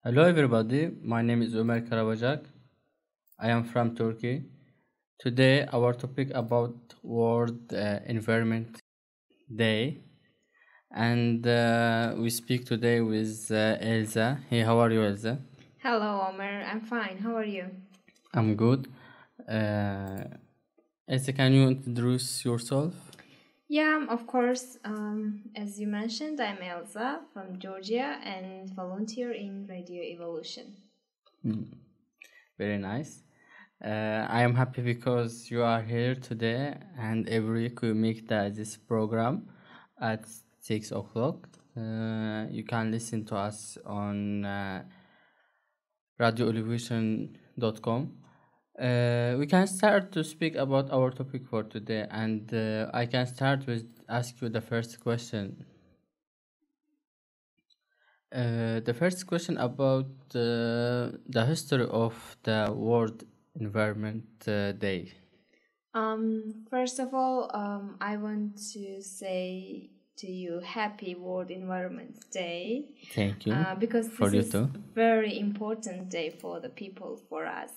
Hello everybody, my name is Ömer Karabajak. I am from Turkey. Today our topic about World Environment Day, and we speak today with Elza. Hey, how are you, Elza? Hello, Omer. I'm fine. How are you? I'm good. Elza, can you introduce yourself? Yeah, of course. As you mentioned, I'm Elza from Georgia and volunteer in Radio E-Volution. Very nice. I am happy because you are here today, and every week we make this program at 6 o'clock. You can listen to us on radioevolution.com. We can start to speak about our topic for today, and I can start with ask you the first question. The first question about the history of the World Environment Day. First of all, I want to say to you Happy World Environment Day. Thank you. Because for this you is too. very important day for the people, for us.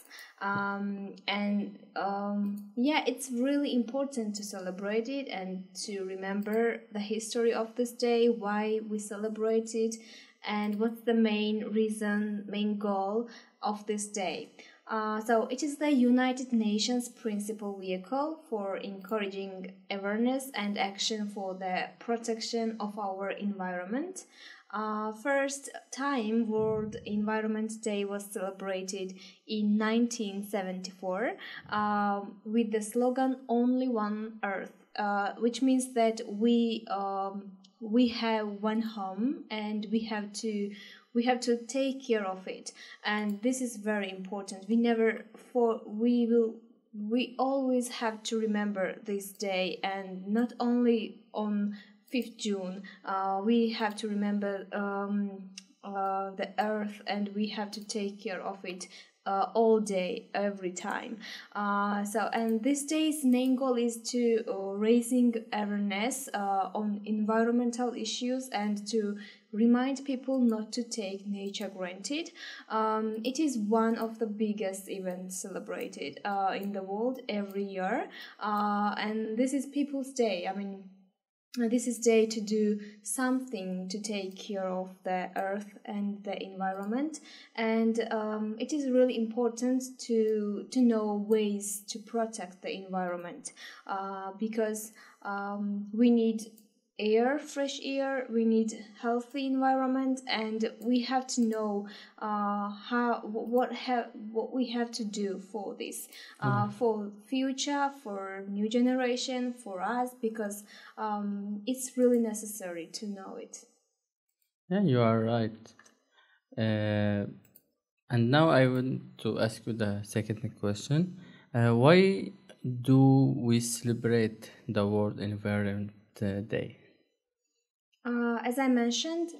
Yeah, it's really important to celebrate it and to remember the history of this day, why we celebrate it, and what's the main reason, main goal of this day. So it is the United Nations principal vehicle for encouraging awareness and action for the protection of our environment. First time World Environment Day was celebrated in 1974 with the slogan "Only One Earth," which means that we have one home and we have to take care of it, and this is very important. We always have to remember this day, and not only on 5th June. We have to remember the earth, and we have to take care of it all day, every time. And this day's main goal is to raising awareness on environmental issues and to remind people not to take nature granted. It is one of the biggest events celebrated in the world every year, and this is People's Day. This is day to do something to take care of the earth and the environment, and it is really important to know ways to protect the environment, because we need fresh air, we need healthy environment, and we have to know what we have to do for this, for future, for new generation, for us, because it's really necessary to know it. Yeah, you are right. And now I want to ask you the second question. Why do we celebrate the World Environment Day? As I mentioned,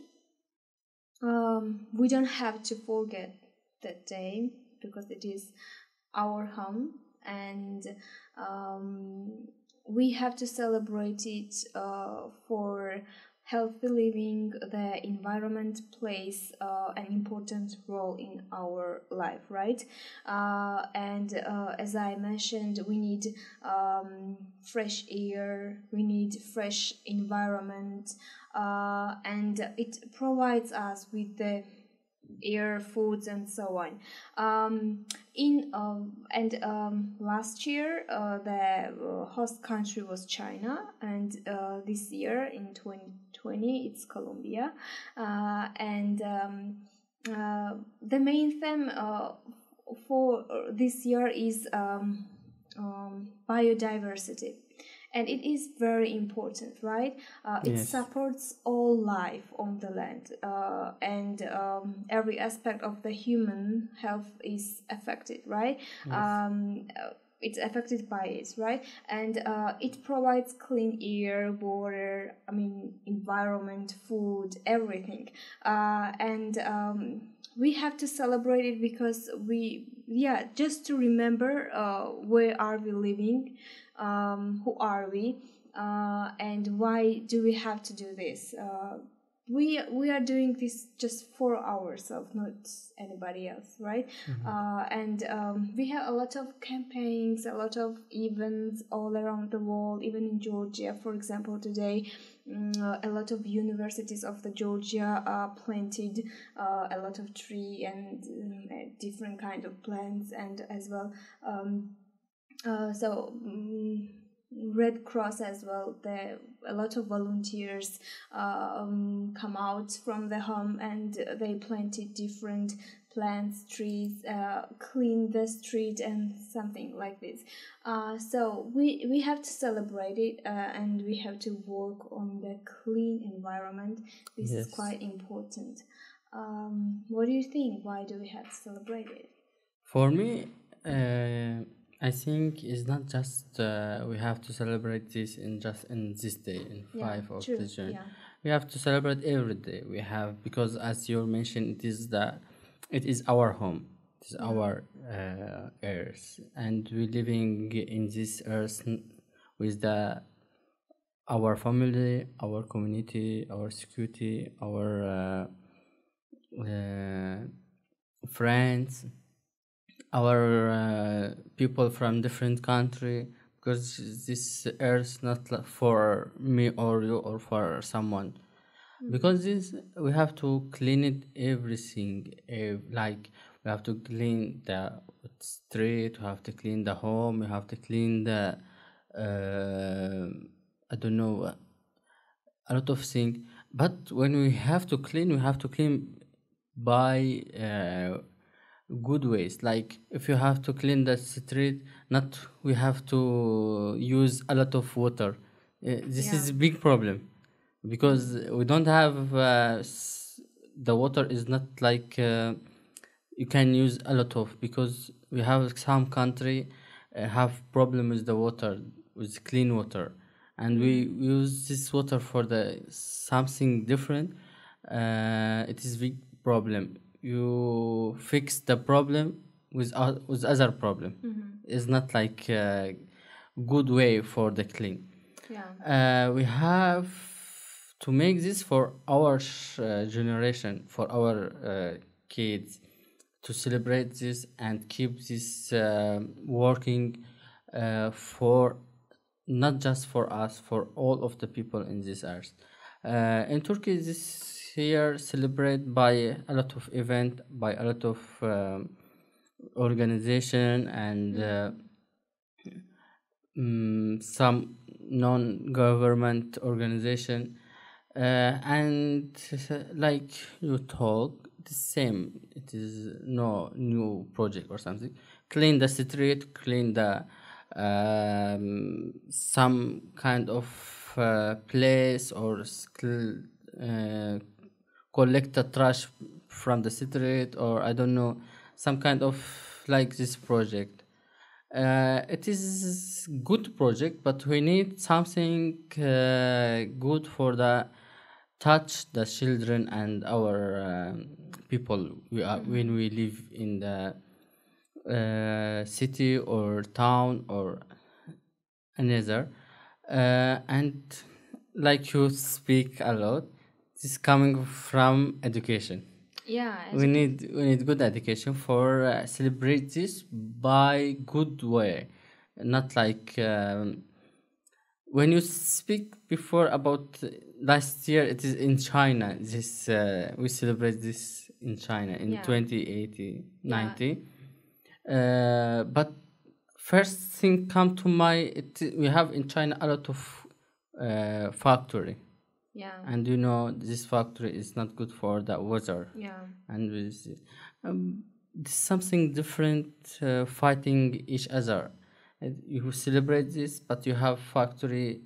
we don't have to forget that day because it is our home, and we have to celebrate it for healthy living. The environment plays an important role in our life, right? As I mentioned, we need fresh air, we need fresh environment, and it provides us with the air, foods, and so on. Last year, the host country was China, and this year in 2020 it's Colombia. The main theme for this year is biodiversity. And it is very important, right? It Yes. supports all life on the land, and every aspect of the human health is affected, right? Yes. It's affected by it, right? And it provides clean air, water, environment, food, everything. We have to celebrate it because just to remember where are we living, who are we, and why do we have to do this? we are doing this just for ourselves, not anybody else, right? And we have a lot of campaigns, a lot of events all around the world, even in Georgia, for example. Today, a lot of universities of the Georgia planted a lot of tree and different kind of plants, and as well Red Cross as well. A lot of volunteers come out from the home and they planted different plants, trees, clean the street and something like this. So we have to celebrate it and we have to work on the clean environment. This is quite important. What do you think? Why do we have to celebrate it? For me, I think it's not just we have to celebrate this in this day, in 5 of the June. Yeah. We have to celebrate every day. We have, because as you mentioned, it is our home, it is our earth, and we living in this earth with our family, our community, our security, our friends, our people from different country, because this earth not for me or you or for someone, because this we have to clean it everything, like we have to clean the street, we have to clean the home, we have to clean the I don't know, a lot of things. But when we have to clean by good ways. Like if you have to clean the street, not we have to use a lot of water. This is a big problem, because we don't have the water is not like you can use a lot of, because we have some country have problem with the water, with clean water, and we use this water for the something different. It is big problem. You fix the problem with other problem. It's not like a good way for the clean. We have to make this for our generation, for our kids, to celebrate this and keep this working for not just for us, for all of the people in this earth. In Turkey, this year celebrate by a lot of event, by a lot of organization and some non-government organization, and like you talk the same, it is no new project or something. Clean the street, clean the some kind of place, or collect the trash from the street, or I don't know, some kind of like this project. It is good project, but we need something good for the touch the children and our people when we live in the city or town or another. And like you speak a lot, this is coming from education. We need good education for celebrate this by good way, not like when you speak before about last year. It is in China. This we celebrate this in China in 2080 90. But first thing come to my we have in China a lot of factory. And you know, this factory is not good for the weather. And with something different, fighting each other. You celebrate this, but you have factory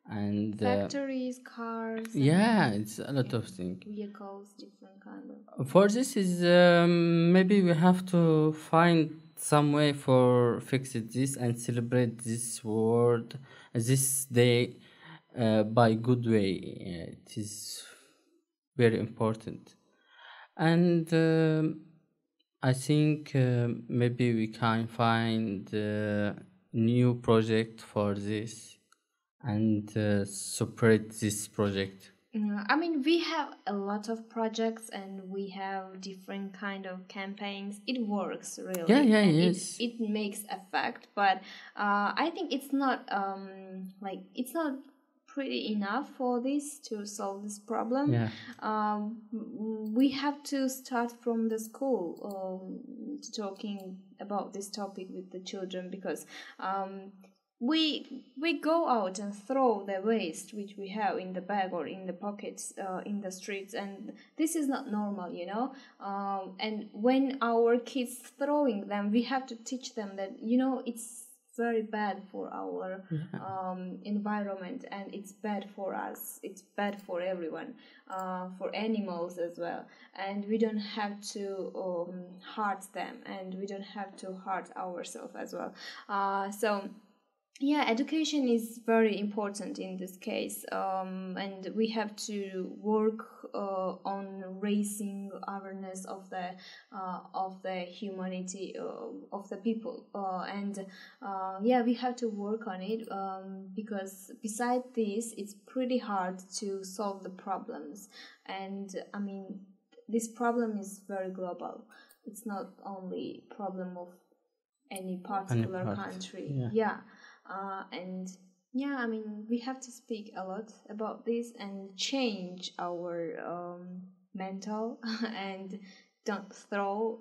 and factories, cars. It's a lot of things. Vehicles, different kind of. For this is maybe we have to find some way for fix this and celebrate this world, this day. By good way. It is very important, and I think maybe we can find a new project for this and support this project. I mean, we have a lot of projects and we have different kind of campaigns. It works really. Yeah, and yes. it makes effect, but I think it's not it's not pretty enough for this to solve this problem. Yeah. We have to start from the school talking about this topic with the children, because we go out and throw the waste which we have in the bag or in the pockets in the streets, and this is not normal, and when our kids throwing them, we have to teach them that it's very bad for our environment, and it's bad for us, it's bad for everyone, for animals as well, and we don't have to hurt them, and we don't have to hurt ourselves as well. So yeah, education is very important in this case, and we have to work on raising awareness of the humanity of the people, and we have to work on it, because beside this, it's pretty hard to solve the problems, and I mean, this problem is very global. It's not only problem of any particular country. I mean, we have to speak a lot about this and change our mental and don't throw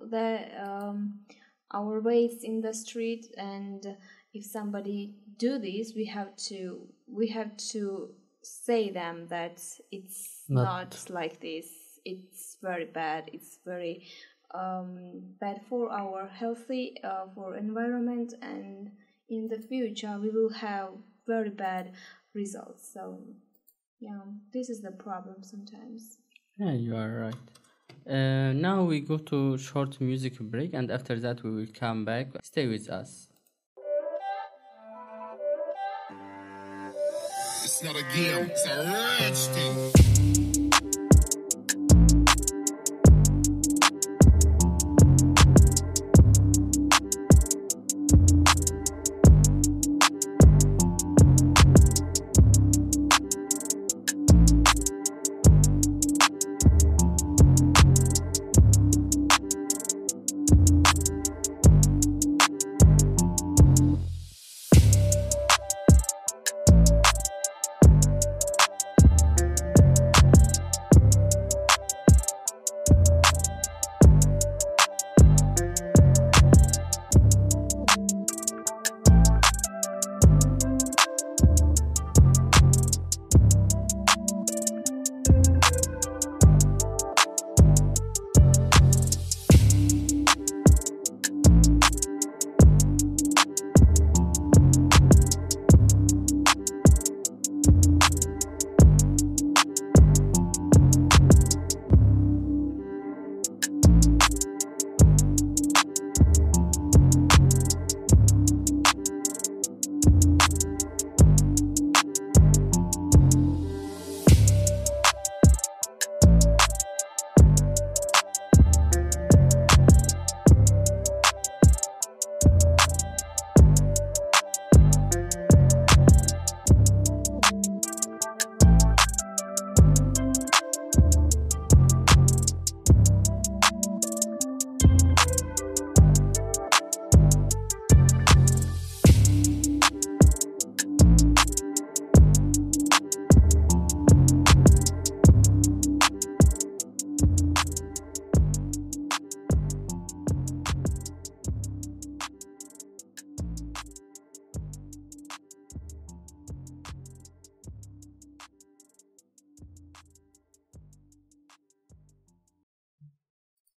our waste in the street. And if somebody do this, we have to say them that it's not like this. It's very bad. It's very bad for our healthy for environment, and in the future we will have very bad results. So this is the problem sometimes. Yeah, you are right. Now we go to short music break, and after that we will come back. Stay with us. It's not a game, it's a rich thing.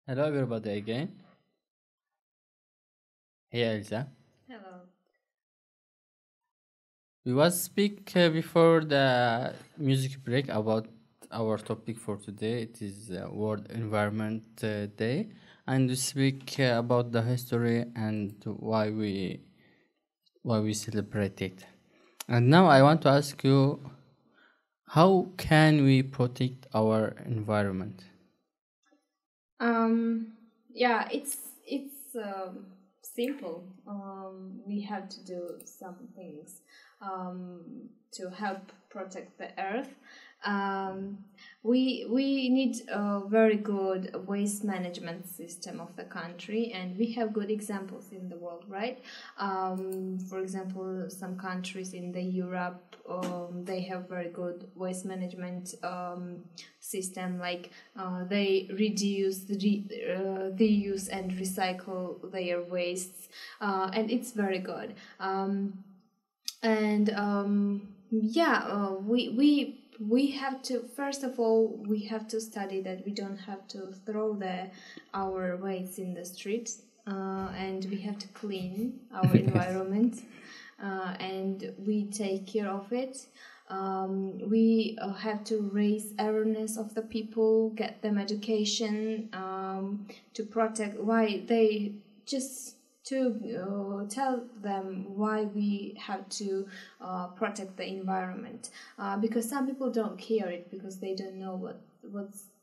Hello everybody again. Hey Elza. Hello. We was speak before the music break about our topic for today. It is World Environment Day, and we speak about the history and why we celebrate it. And now I want to ask you, how can we protect our environment? It's simple. We have to do some things to help protect the earth. We need a very good waste management system of the country, and we have good examples in the world, right? For example, some countries in the Europe, they have very good waste management system, like they reduce, they use and recycle their wastes, and it's very good. We have to, first of all, we have to study that we don't have to throw our waste in the streets, and we have to clean our environment, and we take care of it. We have to raise awareness of the people, get them education, to protect, why they just to tell them why we have to protect the environment, because some people don't care it, because they don't know what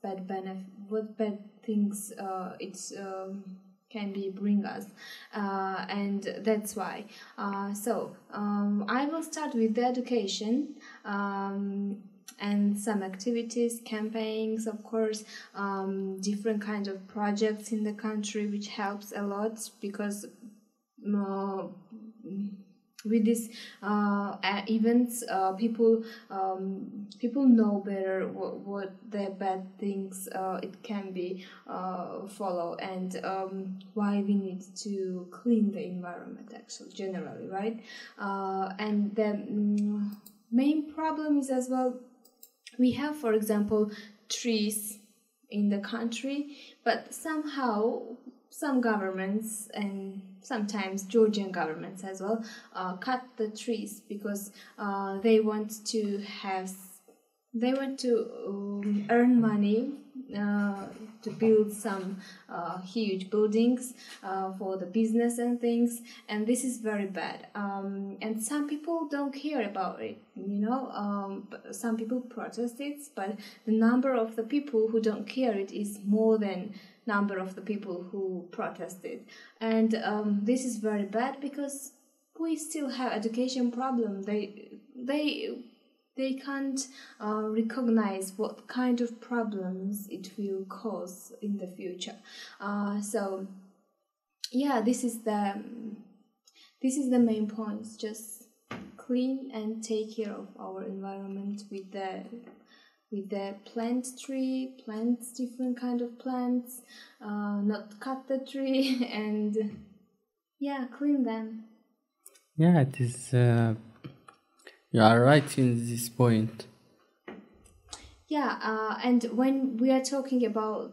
bad things it's can be bring us, and that's why. So I will start with the education, and some activities, campaigns, of course, different kinds of projects in the country, which helps a lot, because with these events, people know better what the bad things it can be follow, and why we need to clean the environment, actually, generally, right? And the main problem is as well, we have, for example, trees in the country, but somehow some governments, and sometimes Georgian governments as well, cut the trees, because they want to earn money to build some huge buildings for the business and things, and this is very bad. And some people don't care about it, some people protest it, but the number of the people who don't care it is more than number of the people who protested, and this is very bad, because we still have education problem. They can't recognize what kind of problems it will cause in the future. So yeah, this is the main point. Just clean and take care of our environment with the plants, different kind of plants, not cut the tree, and yeah, clean them. Yeah, it is. You are right in this point. Yeah, and when we are talking about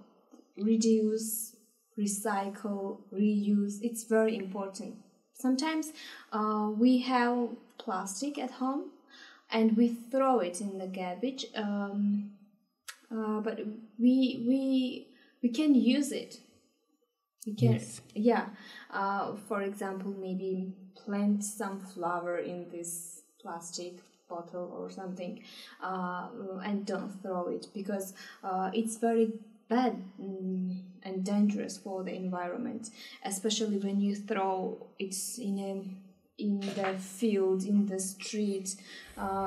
reduce, recycle, reuse, it's very important. Sometimes we have plastic at home, and we throw it in the garbage, but we can use it. We can, Yes. yeah. For example, maybe plant some flower in this plastic bottle or something, and don't throw it, because it's very bad and dangerous for the environment, especially when you throw it in the field, in the street.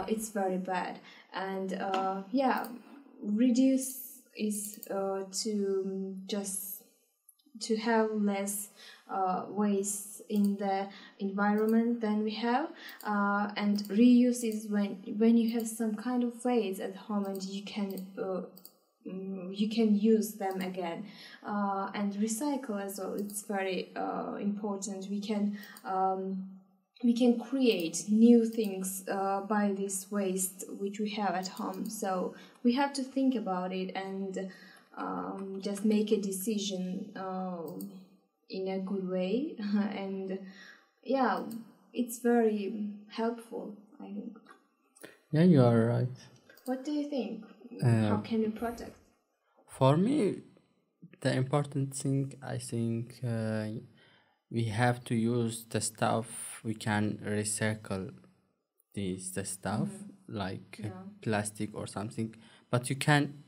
It's very bad. And reduce is to have less waste in the environment than we have, and reuse is when you have some kind of waste at home, and you can use them again, and recycle as well. It's very important. We can create new things by this waste which we have at home. So we have to think about it, and just make a decision in a good way. And yeah, it's very helpful, I think. Yeah, you are right. What do you think? How can we protect? For me, the important thing, I think, we have to use the stuff we can recycle. The stuff like plastic or something, but you can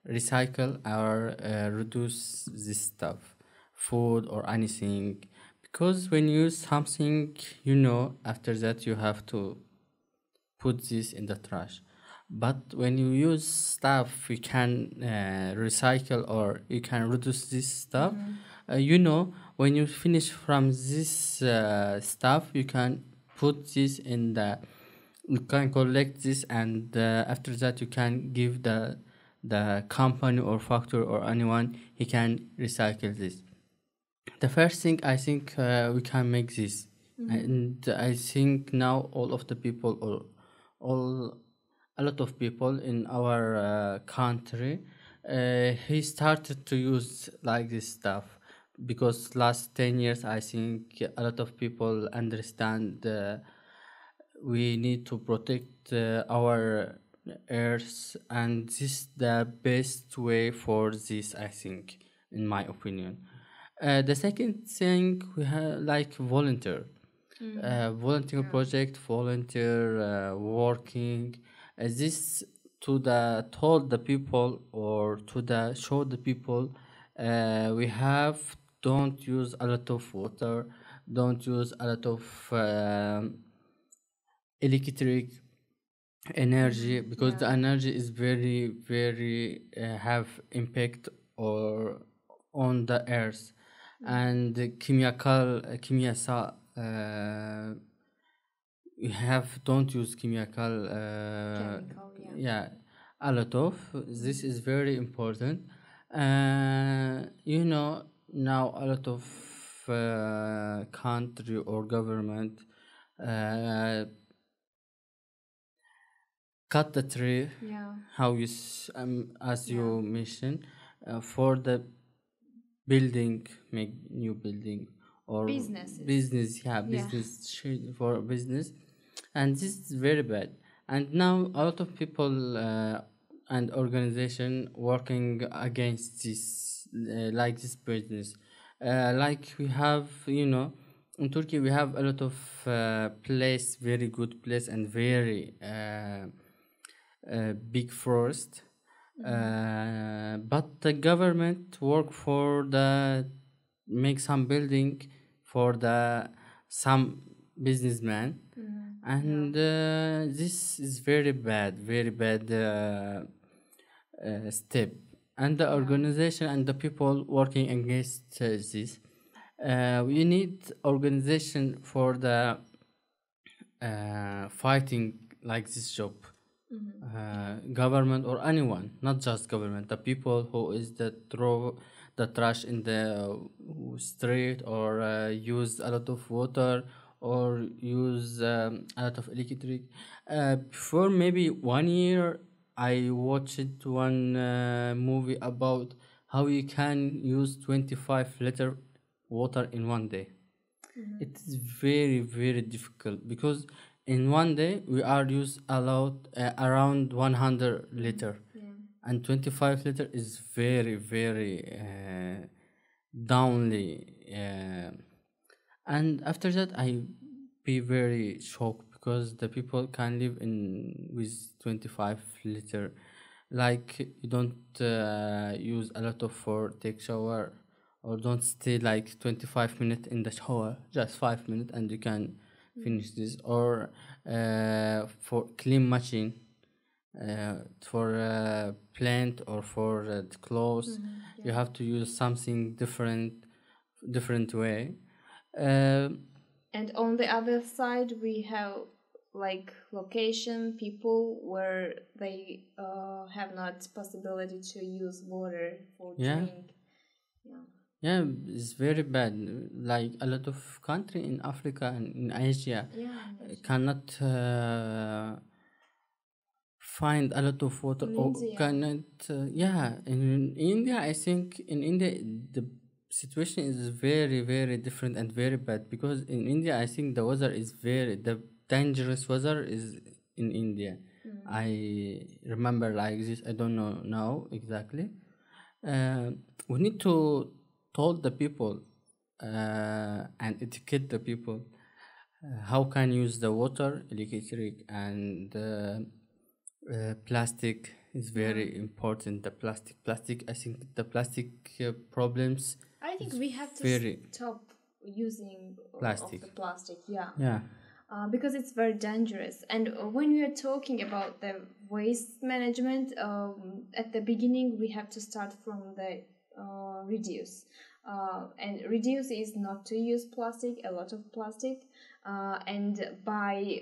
recycle or reduce this stuff, food or anything, because when you use something, after that you have to put this in the trash. But when you use stuff, you can recycle or you can reduce this stuff. When you finish from this stuff, you can put this in the. You can collect this, and after that, you can give the company or factory or anyone. He can recycle this. The first thing I think we can make this, and I think now all of the people or all a lot of people in our country, he started to use like this stuff because last 10 years I think a lot of people understand we need to protect our earth, and this is the best way for this, I think, in my opinion. The second thing we have like volunteer project, volunteer working. This to the told the people or to the show the people we have don't use a lot of water, don't use a lot of electric energy because the energy is very very have impact or on the earth and the chemical you have don't use chemical Chemical, yeah, a lot of this is very important. Now a lot of country or government cut the tree how you as you mentioned for the building, make new building or Businesses. business business for business, and this is very bad. And now a lot of people and organization working against this like this business, like we have in Turkey we have a lot of place, very good place and very big forest. But the government work for the make some building for the some businessman, and this is very bad step. And the organization and the people working against this, we need organization for the fighting like this job. Government or anyone, not just government, the people who is the throw the trash in the street or use a lot of water or use a lot of electric. Before maybe 1 year I watched one movie about how you can use 25-liter water in one day. It is very very difficult because in one day we are use allowed around 100 liter, and 25 liter is very very downly, and after that I be very shocked because the people can live in with 25 liter, like you don't use a lot of for take shower or don't stay like 25 minutes in the shower, just 5 minutes and you can finish this, or for clean machine, for plant or for the clothes, you have to use something different way. And on the other side, we have like location people where they have not possibility to use water for drink. Yeah, it's very bad. Like a lot of country in Africa and in Asia cannot find a lot of water or cannot. In India, I think in India the situation is very very different and very bad because in India I think the weather is the dangerous weather is in India. I remember like this. I don't know now exactly. We need to told the people and educate the people how can use the water, electric, and plastic is very important. The plastic. I think the plastic problems. I think we have to stop using plastic. Of the plastic. Yeah. because it's very dangerous. And when we are talking about the waste management, at the beginning we have to start from the reduce. And reduce is not to use plastic, a lot of plastic, and buy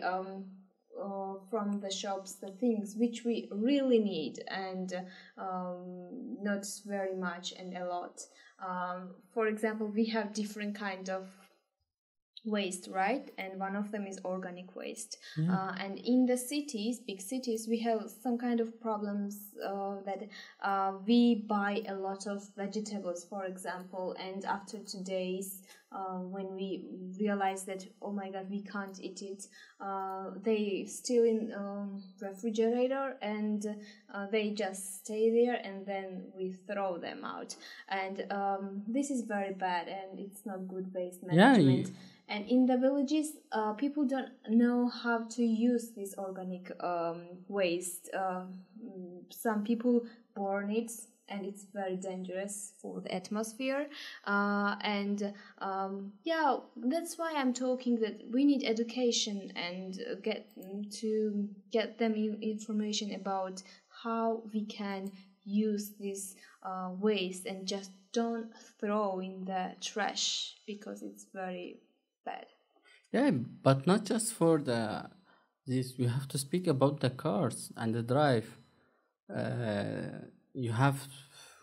from the shops the things which we really need, and not very much and a lot. For example, we have different kind of waste, right? And one of them is organic waste. And in the cities, big cities, we have some kind of problems that we buy a lot of vegetables, for example, and after 2 days, when we realize that, oh my god, we can't eat it, they still in refrigerator, and they just stay there, and then we throw them out. And this is very bad, and it's not good waste management. And in the villages, people don't know how to use this organic waste. Some people burn it, and it's very dangerous for the atmosphere. And that's why I'm talking that we need education and get them information about how we can use this waste, and just don't throw in the trash, because it's very bad. Yeah, but not just for this. We have to speak about the cars and the drive.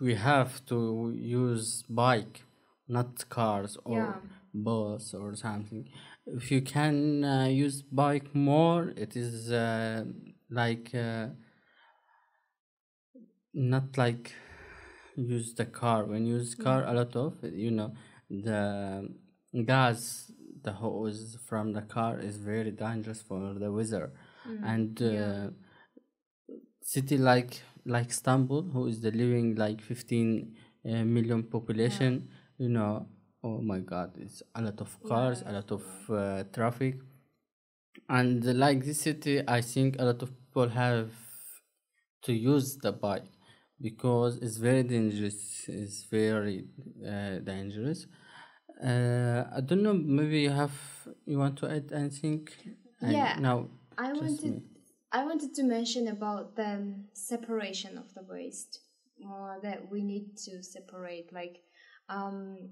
We have to use bike, not cars or bus or something. If you can use bike more, it is not like use the car. When you use car, a lot of the gas, the hose from the car is very dangerous for the weather. And city like Istanbul, who is the living like 15 million population, oh my god, it's a lot of cars, a lot of traffic. And like this city, I think a lot of people have to use the bike, because it's very dangerous. It's very dangerous. I don't know. Maybe you want to add anything? No. I wanted to mention about the separation of the waste. That we need to separate. Like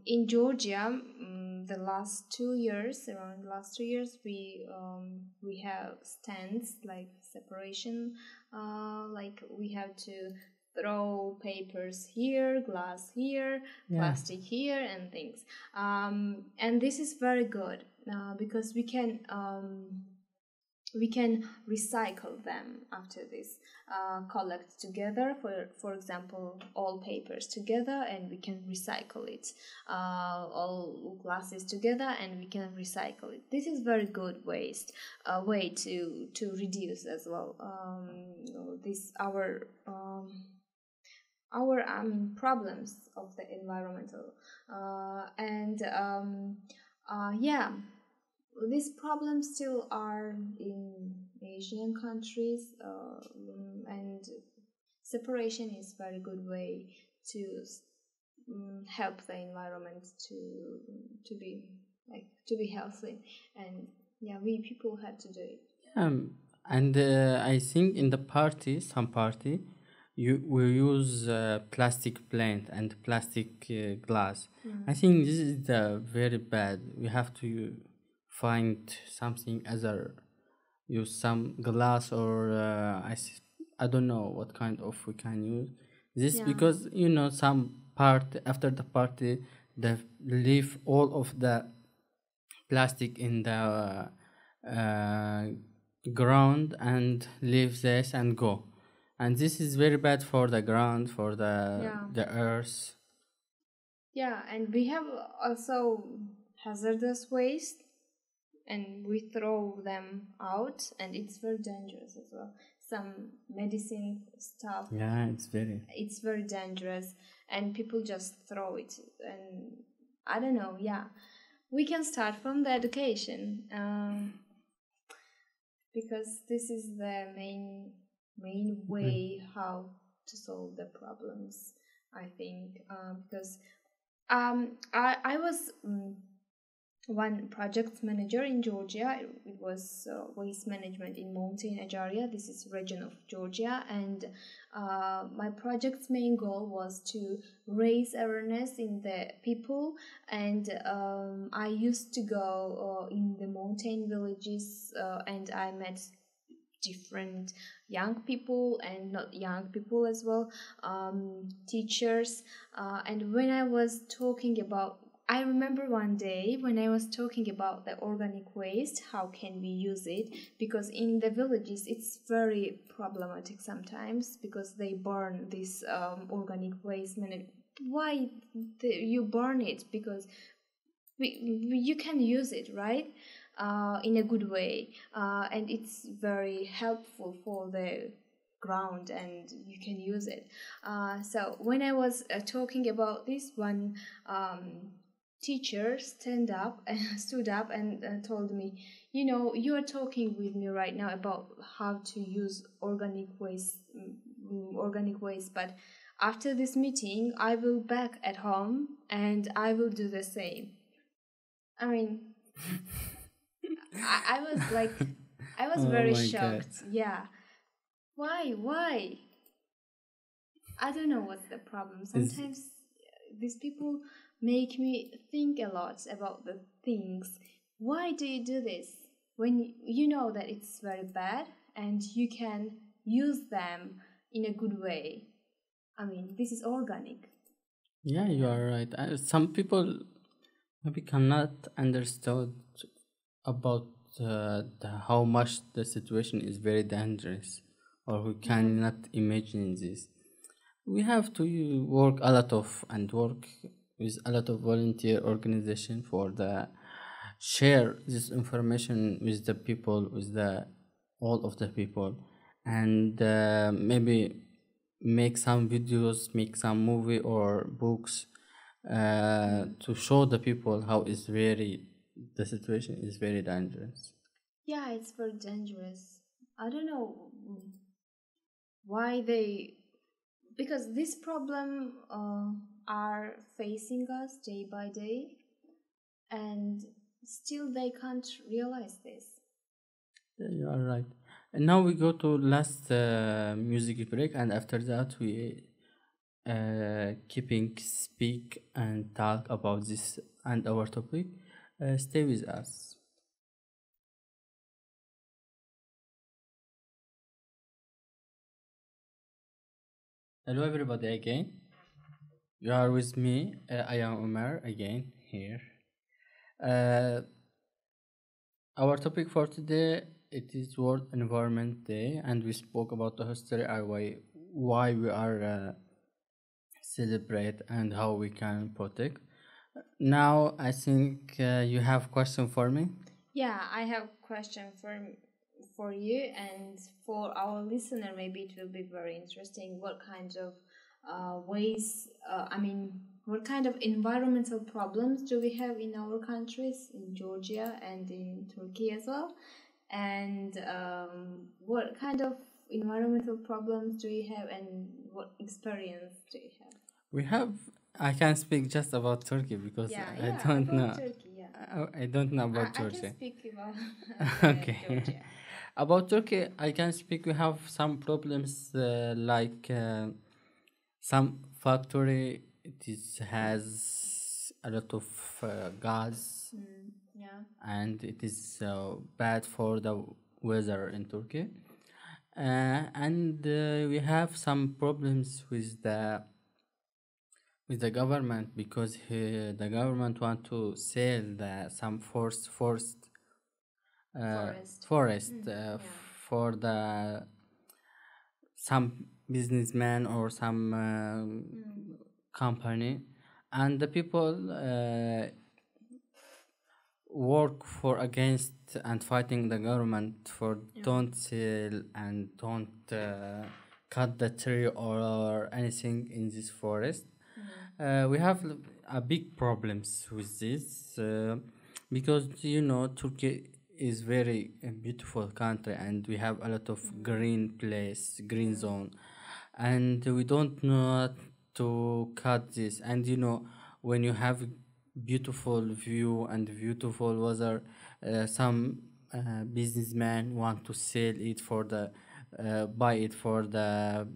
in Georgia, the last 2 years, we have stands like separation. Like we have to throw papers here, glass here, plastic here, and things. And this is very good because we can recycle them after this, collect together, for example, all papers together, and we can recycle it, all glasses together, and we can recycle it. This is very good way to reduce as well this our problems of the environmental these problems still are in Asian countries, and separation is very good way to help the environment to be healthy, and we people have to do it. And I think in the some party, we use plastic plant and plastic glass. I think this is very bad. We have to find something other, use some glass, or I don't know what kind of we can use this, because some part after the party they leave all of the plastic in the ground and leave this and go, and this is very bad for the ground, for the earth. And we have also hazardous waste, and we throw them out, and it's very dangerous as well. Some medicine stuff. It's very dangerous, and people just throw it, and I don't know. We can start from the education, because this is the main way how to solve the problems, I think. Because I was one project manager in Georgia. It was waste management in mountain area. This is region of Georgia, and my project's main goal was to raise awareness in the people. And I used to go in the mountain villages, and I met different young people and not young people as well, teachers, and when I was talking about, I remember one day when I was talking about the organic waste, how can we use it? Because in the villages it's very problematic sometimes because they burn this organic waste. Why you burn it? Because you can use it, right? In a good way, and it's very helpful for the ground and you can use it. So when I was talking about this, one teacher stood up and told me, you are talking with me right now about how to use organic waste, but after this meeting I will back at home and I will do the same. I mean, I was like, I was very shocked. God. Yeah. Why? I don't know what's the problem. Sometimes these people make me think a lot about the things. Why do you do this when you know that it's very bad and you can use them in a good way? I mean, this is organic. Yeah, you are right. Some people maybe cannot understand about how much the situation is very dangerous, or who cannot imagine this. We have to work with a lot of volunteer organization for the share this information with the people, with the all of the people, and maybe make some videos, make some movie or books to show the people how the situation is very dangerous. Yeah, it's very dangerous. I don't know why because this problem are facing us day by day, and still they can't realize this. Yeah, you are right. And now we go to last music break, and after that we keeping speak and talk about this and our topic. Stay with us. Hello everybody again. You are with me. I am Ömer again here. Our topic for today, it is World Environment Day, and we spoke about the history and why we are celebrate and how we can protect. Now I think you have question for me. Yeah, I have question for you and for our listener. Maybe it will be very interesting. What kind of ways? What kind of environmental problems do we have in our countries, in Georgia and in Turkey as well? And what kind of environmental problems do you have, and what experience do you have? I can speak just about Turkey because I don't know. Turkey, I don't know about I Georgia. can speak about Okay. Georgia. About Turkey, I can speak. We have some problems like some factory. Has a lot of gas, and it is bad for the weather in Turkey. And we have some problems with the government because the government want to sell some forest for the some businessman or some company, and the people work for against and fighting the government for don't sell and don't cut the tree or anything in this forest. We have a big problems with this because Turkey is very beautiful country, and we have a lot of green zone, and we don't know to cut this. And when you have beautiful view and beautiful weather. Some businessmen want to sell it for the buy it for the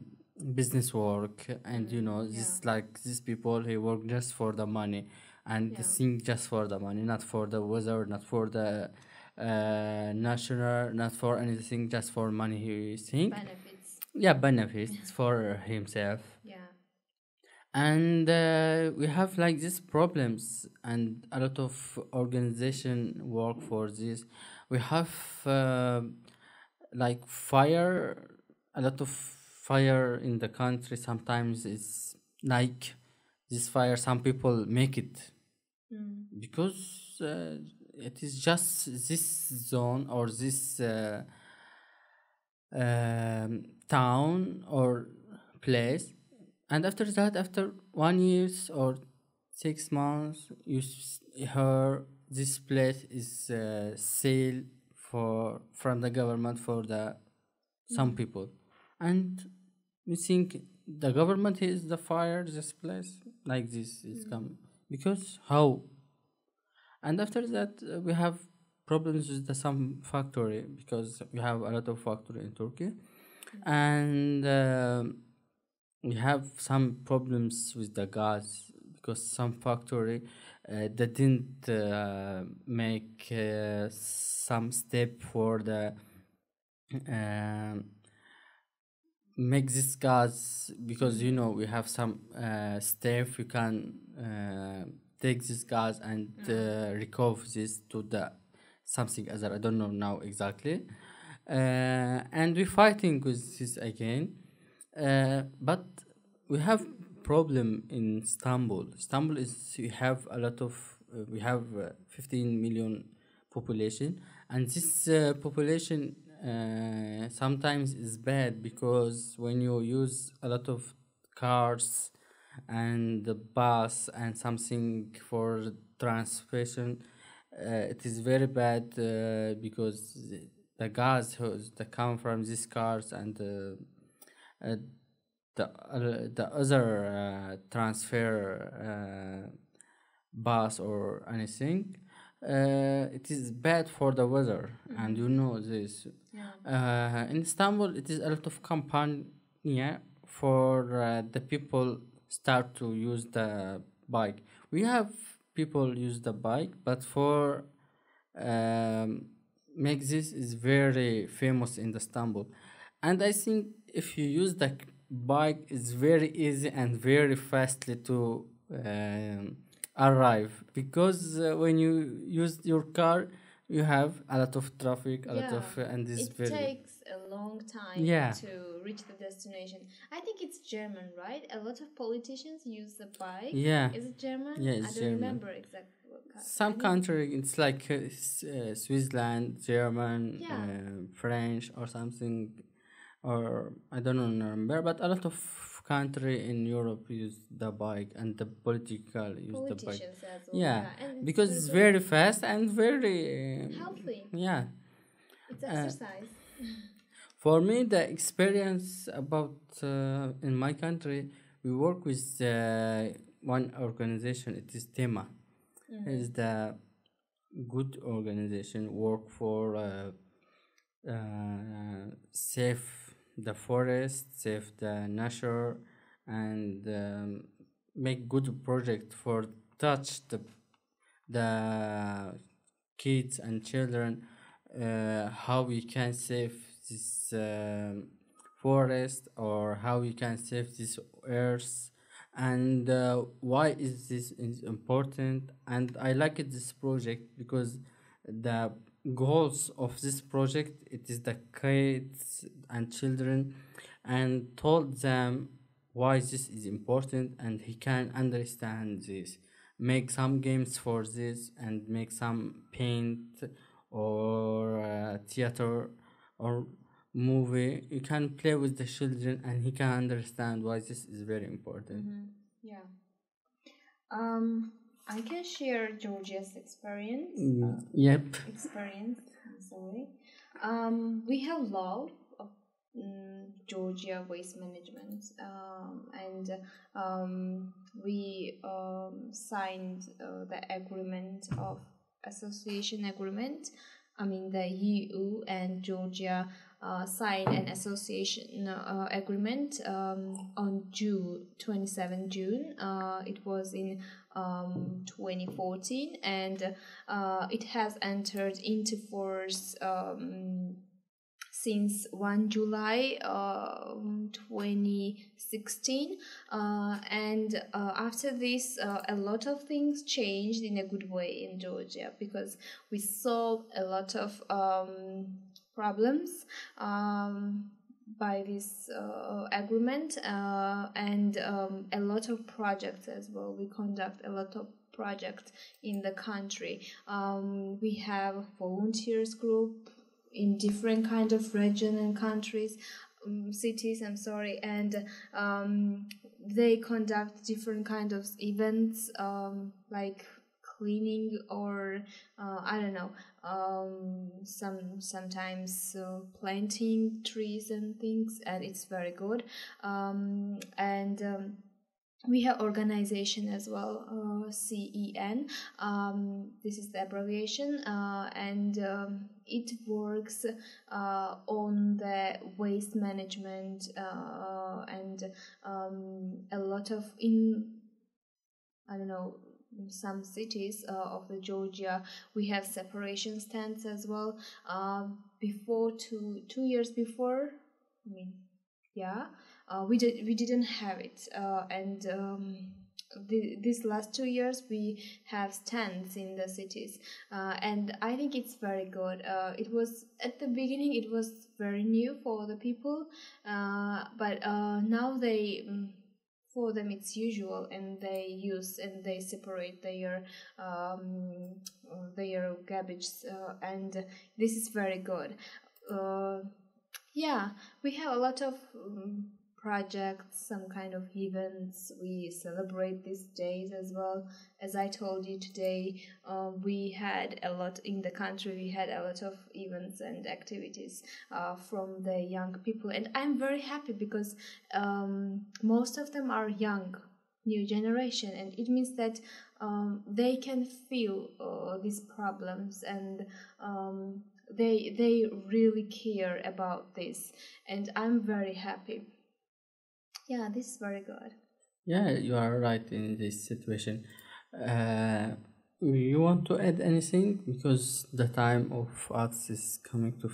business work, and this like these people he work just for the money and they think just for the money, not for the weather, not for the national, not for anything, just for money he think. Benefits. Yeah, benefits for himself. Yeah. And we have like these problems, and a lot of organization work for this. We have like fire, a lot of fire in the country. Sometimes it's like this fire, some people make it because it is just this zone or this town or place, and after that, after 1 year or 6 months, hear this place is sale for from the government for the some people, and we think the government is the fire this place like this is come because how. And after that, we have problems with the some factory because we have a lot of factory in Turkey, and we have some problems with the gas because some factory they didn't make some step for the make this gas, because we have some step we can take this gas and recover this to the something other. I don't know now exactly, and we're fighting with this again. But we have problem in Istanbul. Istanbul is we have a lot of we have 15 million population, and this population sometimes is bad because when you use a lot of cars and the bus and something for transportation, it is very bad because the gas that come from these cars and the other transfer bus or anything, it is bad for the weather, and this. In Istanbul, it is a lot of campaign for the people start to use the bike. We have people use the bike, but for make this is very famous in Istanbul, and I think if you use the bike, it's very easy and very fastly to arrive, because when you use your car, you have a lot of traffic, a lot of and this it very takes a long time to reach the destination. I think it's German, right? A lot of politicians use the bike. Is it German? Yeah, it's I don't remember exactly what country. Some country, it's like Switzerland, German, French or something, or I don't remember, but a lot of country in Europe use the bike, and the political use the bike. As well. And because it's very fast and very healthy. It's exercise. For me, the experience about in my country, we work with one organization. It is TEMA. It is the good organization work for save the forest, save the nature, and make good project for touch the kids and children, how we can save this forest, or how we can save this earth, and why is this important. And I like this project because the goals of this project, it is the kids and children, and told them why this is important, and he can understand this, make some games for this, and make some paint or theater or movie. You can play with the children, and he can understand why this is very important. I can share Georgia's experience. Yep. Experience. I'm sorry. We have law Georgia waste management, and we signed the agreement of association agreement. I mean, the EU and Georgia signed an association agreement on 27 June. It was in 2014, and it has entered into force since 1 July 2016, and after this a lot of things changed in a good way in Georgia, because we solved a lot of problems by this agreement, and a lot of projects as well. We conduct a lot of projects in the country. We have volunteers group in different kind of region and countries, cities, and they conduct different kind of events, like cleaning, or I don't know, sometimes planting trees and things, and it's very good. We have organization as well, CEN. This is the abbreviation, and it works on the waste management, and a lot of some cities of the Georgia, we have separation stands as well. Before 2 years before, we didn't have it, and these last 2 years we have stands in the cities, and I think it's very good. It was at the beginning, it was very new for the people, but now for them it's usual, and they use and they separate their garbage, and this is very good. We have a lot of projects, some kind of events. We celebrate these days as well. As I told you today, we had a lot in the country. We had a lot of events and activities from the young people, and I'm very happy because most of them are young, new generation, and it means that they can feel these problems, and they really care about this, and I'm very happy. Yeah, this is very good. Yeah, you are right in this situation. You want to add anything, because the time of us is coming to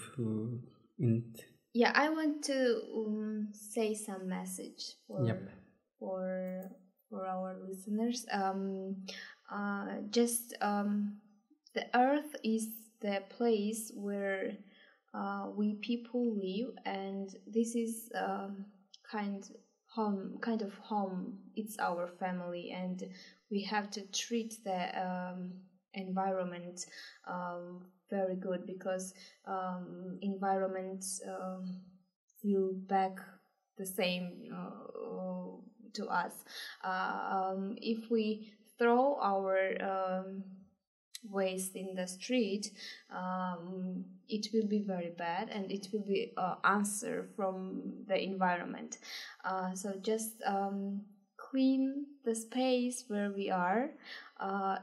end. Yeah, I want to say some message for our listeners. The earth is the place where we people live, and this is kind of home. It's our family, and we have to treat the environment very good, because environment will back the same to us. If we throw our waste in the street, it will be very bad, and it will be answer from the environment. So just clean the space where we are,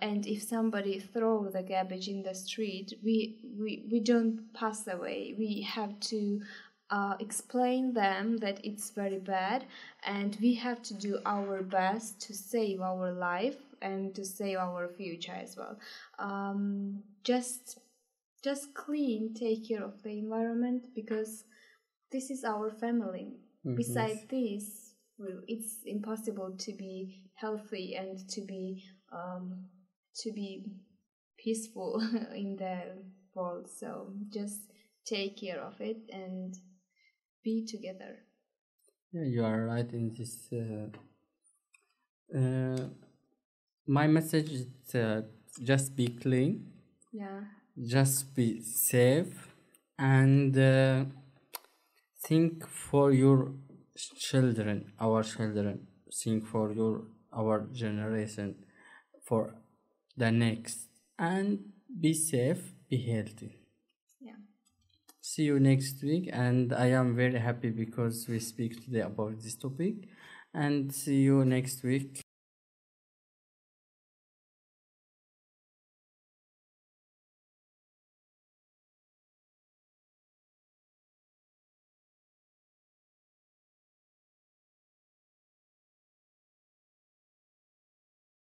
and if somebody throw the garbage in the street, we don't pass away. We have to explain them that it's very bad, and we have to do our best to save our life and to save our future as well. Just clean, take care of the environment, because this is our family. Mm-hmm. Besides this, it's impossible to be healthy and to be peaceful in the world. So just take care of it and be together. Yeah, you are right in this. My message is just be clean. Yeah. Just be safe, and think for your children, our children. Think for our generation, for the next, and be safe, be healthy. Yeah. see you next week, and I am very happy because we speak today about this topic, and see you next week.